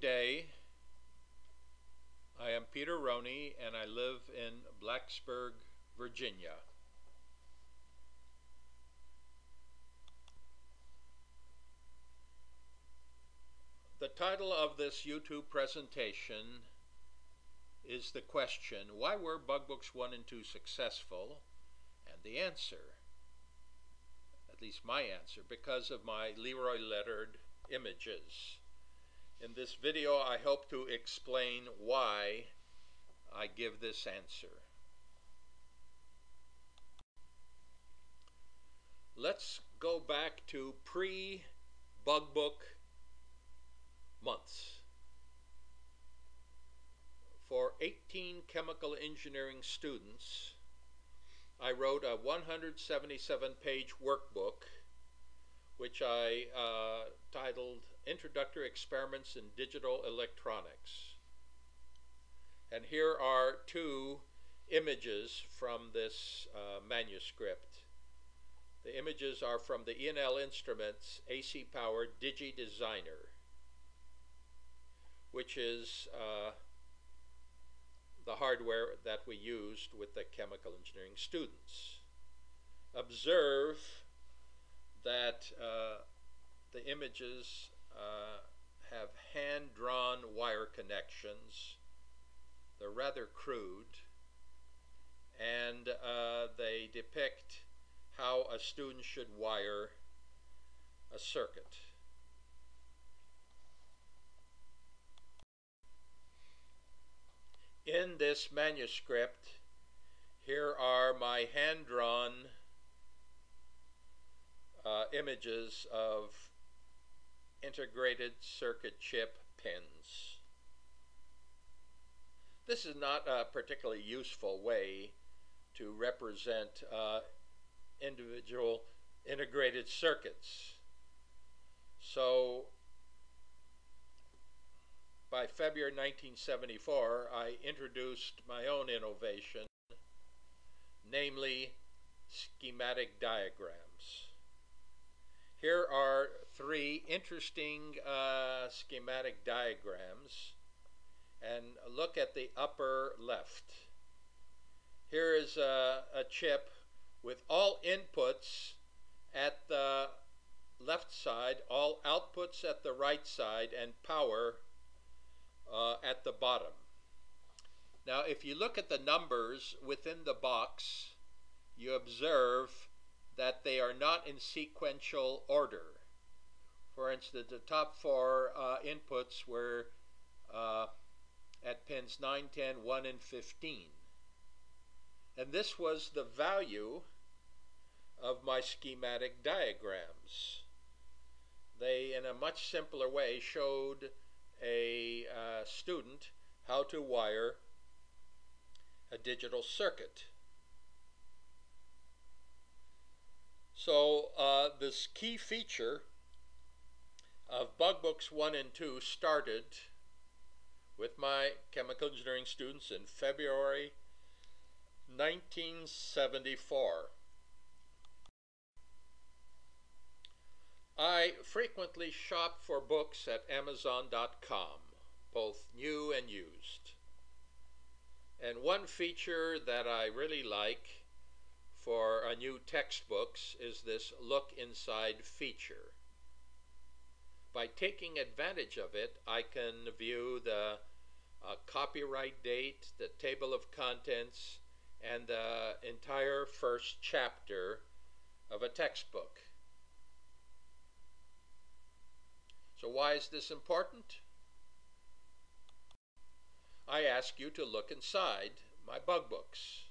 Good day. I am Peter Rony and I live in Blacksburg, Virginia. The title of this YouTube presentation is the question, why were Bugbooks 1 and 2 successful? And the answer, at least my answer, because of my Leroy-lettered images. In this video, I hope to explain why I give this answer. Let's go back to pre-Bugbook months. For 18 chemical engineering students, I wrote a 177-page workbook which I titled Introductory Experiments in Digital Electronics. And here are two images from this manuscript. The images are from the E&L Instruments AC-powered Digi Designer, which is the hardware that we used with the chemical engineering students. Observe that the images have hand-drawn wire connections. They're rather crude, and they depict how a student should wire a circuit. In this manuscript, here are my hand-drawn images of integrated circuit chip pins. This is not a particularly useful way to represent individual integrated circuits. So by February 1974, I introduced my own innovation, namely schematic diagrams. Here are three interesting schematic diagrams, and look at the upper left. Here is a chip with all inputs at the left side, all outputs at the right side, and power at the bottom. Now, if you look at the numbers within the box, you observe that they are not in sequential order. For instance, the top four inputs were at pins 9, 10, 1, and 15. And this was the value of my schematic diagrams. They, in a much simpler way, showed a student how to wire a digital circuit. So this key feature of Bugbooks 1 and 2 started with my chemical engineering students in February 1974. I frequently shop for books at Amazon.com, both new and used. And one feature that I really like for a new textbooks is this look inside feature. By taking advantage of it, I can view the copyright date, the table of contents, and the entire first chapter of a textbook. So why is this important? I ask you to look inside my Bugbooks.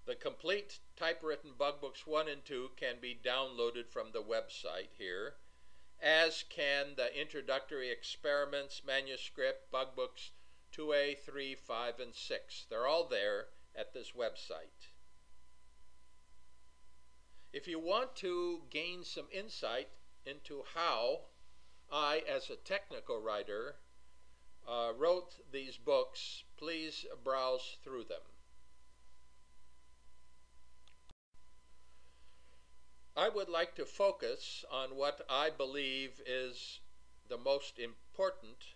The complete typewritten Bugbooks 1 and 2 can be downloaded from the website here, as can the introductory experiments, manuscript, Bugbooks 2A, 3, 5, and 6. They're all there at this website. If you want to gain some insight into how I, as a technical writer, wrote these books, please browse through them. I would like to focus on what I believe is the most important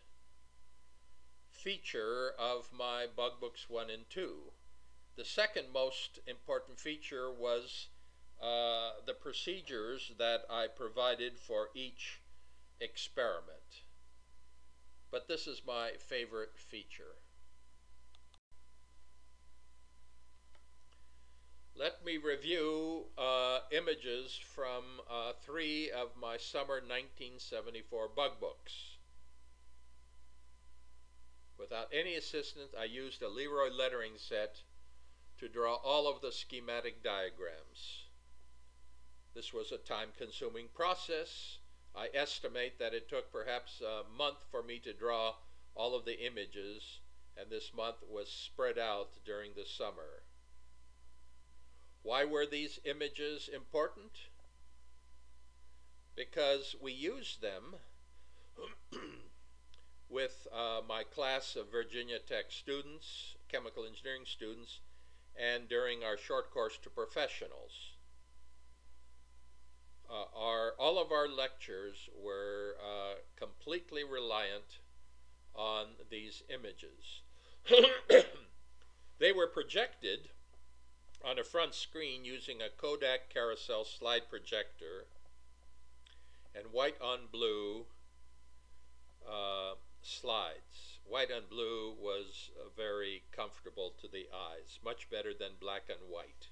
feature of my Bugbooks 1 and 2. The second most important feature was the procedures that I provided for each experiment. But this is my favorite feature. Let me review images from 3 of my summer 1974 Bugbooks. Without any assistance, I used a Leroy lettering set to draw all of the schematic diagrams. This was a time-consuming process. I estimate that it took perhaps a month for me to draw all of the images, and this month was spread out during the summer. Why were these images important? Because we used them with my class of Virginia Tech students, chemical engineering students, and during our short course to professionals. All of our lectures were completely reliant on these images. They were projected on a front screen using a Kodak carousel slide projector and white on blue slides. White on blue was very comfortable to the eyes, much better than black and white.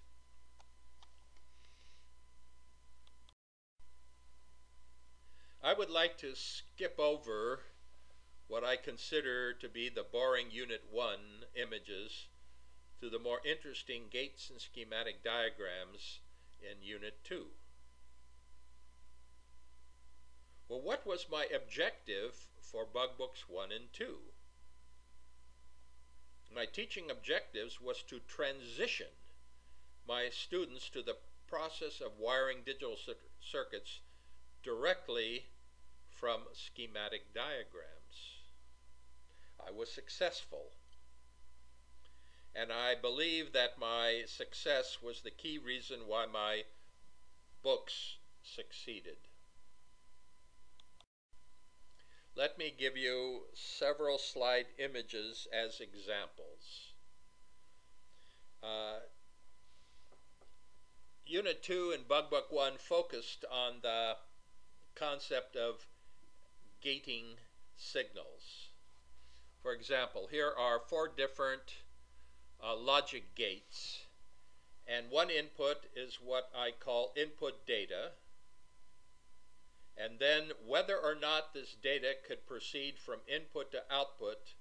I would like to skip over what I consider to be the boring Unit 1 images to the more interesting gates and schematic diagrams in Unit 2. Well, what was my objective for Bugbooks 1 and 2? My teaching objectives was to transition my students to the process of wiring digital circuits directly from schematic diagrams. I was successful, and I believe that my success was the key reason why my books succeeded. Let me give you several slide images as examples. Unit 2 and Bugbook 1 focused on the concept of gating signals. For example, here are 4 different logic gates, and one input is what I call input data, and then whether or not this data could proceed from input to output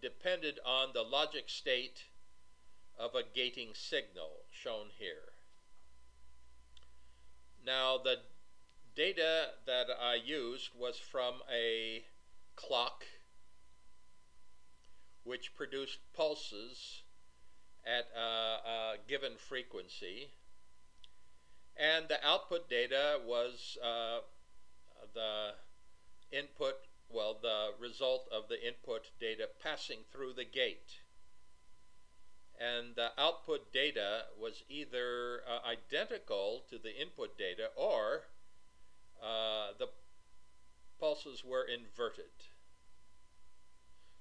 depended on the logic state of a gating signal, shown here. Now, the data that I used was from a clock which produced pulses at a given frequency, and the output data was the result of the input data passing through the gate. And the output data was either identical to the input data, or the pulses were inverted.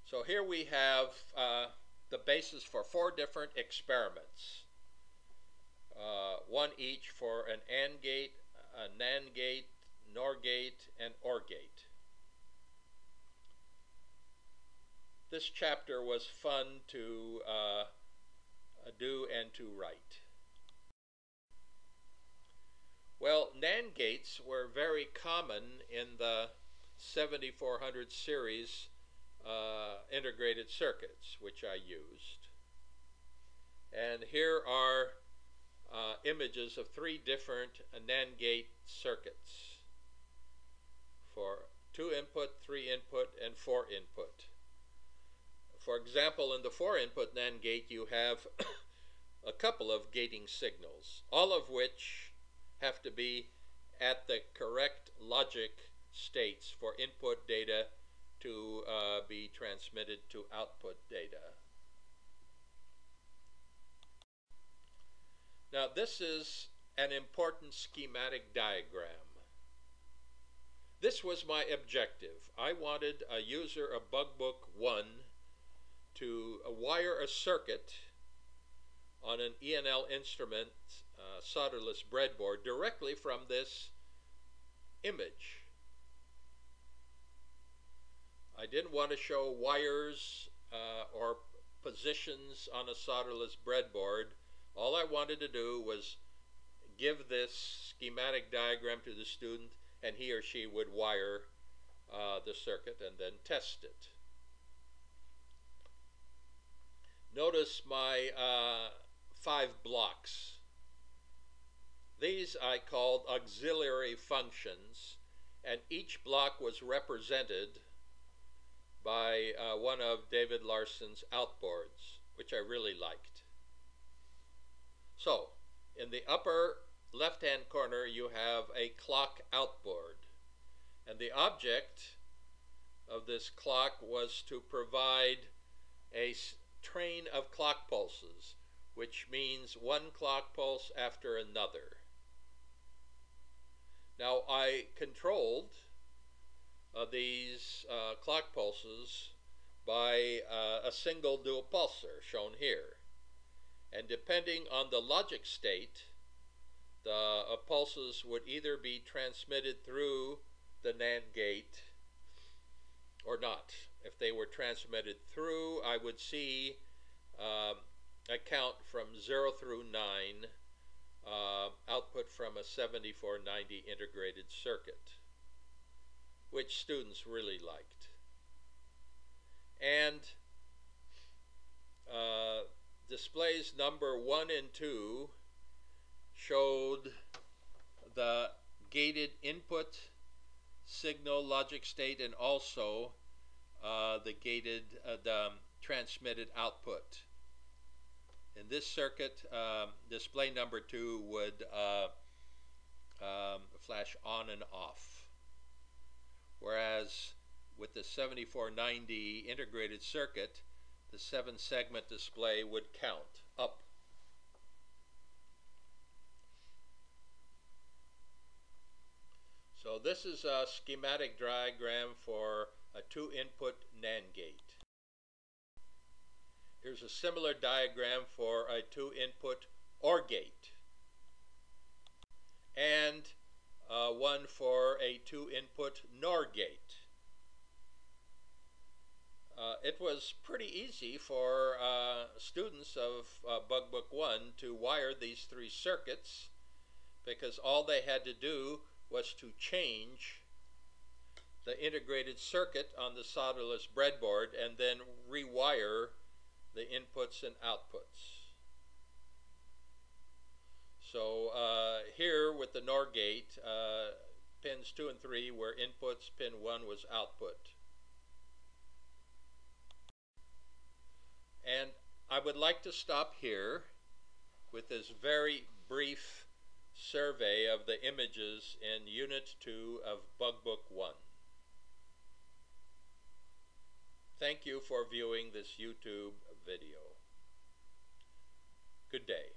So here we have the basis for 4 different experiments, one each for an AND gate, a NAND gate, NOR gate, and OR gate. This chapter was fun to do and to write. Well, NAND gates were very common in the 7400 series integrated circuits, which I used. And here are images of 3 different NAND gate circuits for 2 input, 3 input, and 4 input. For example, in the 4 input NAND gate you have a couple of gating signals, all of which have to be at the correct logic states for input data to be transmitted to output data. Now, this is an important schematic diagram. This this was my objective. I wanted a user of Bugbook 1 to wire a circuit on an E&L Instruments solderless breadboard directly from this image. I didn't want to show wires or positions on a solderless breadboard. All I wanted to do was give this schematic diagram to the student, and he or she would wire the circuit and then test it. Notice my 5 blocks. These I called auxiliary functions, and each block was represented by one of David Larson's outboards, which I really liked. So, in the upper left-hand corner you have a clock outboard, and the object of this clock was to provide a train of clock pulses, which means one clock pulse after another. Now I controlled these clock pulses by a single dual pulsar shown here, and depending on the logic state, the pulses would either be transmitted through the NAND gate or not. If they were transmitted through, I would see a count from 0 through 9 output from a 7490 integrated circuit, which students really liked. And displays number 1 and 2 showed the gated input signal logic state and also the gated transmitted output. In this circuit, display number 2 would flash on and off, whereas with the 7490 integrated circuit, the 7-segment display would count up. So this is a schematic diagram for a 2-input NAND gate. Here's a similar diagram for a 2-input OR gate, and one for a 2-input NOR gate. It was pretty easy for students of Bugbook 1 to wire these 3 circuits, because all they had to do was to change the integrated circuit on the solderless breadboard and then rewire the inputs and outputs. So here with the NOR gate, pins 2 and 3 were inputs, pin 1 was output. And I would like to stop here with this very brief survey of the images in Unit 2 of Bugbook 1. Thank you for viewing this YouTube video. Good day.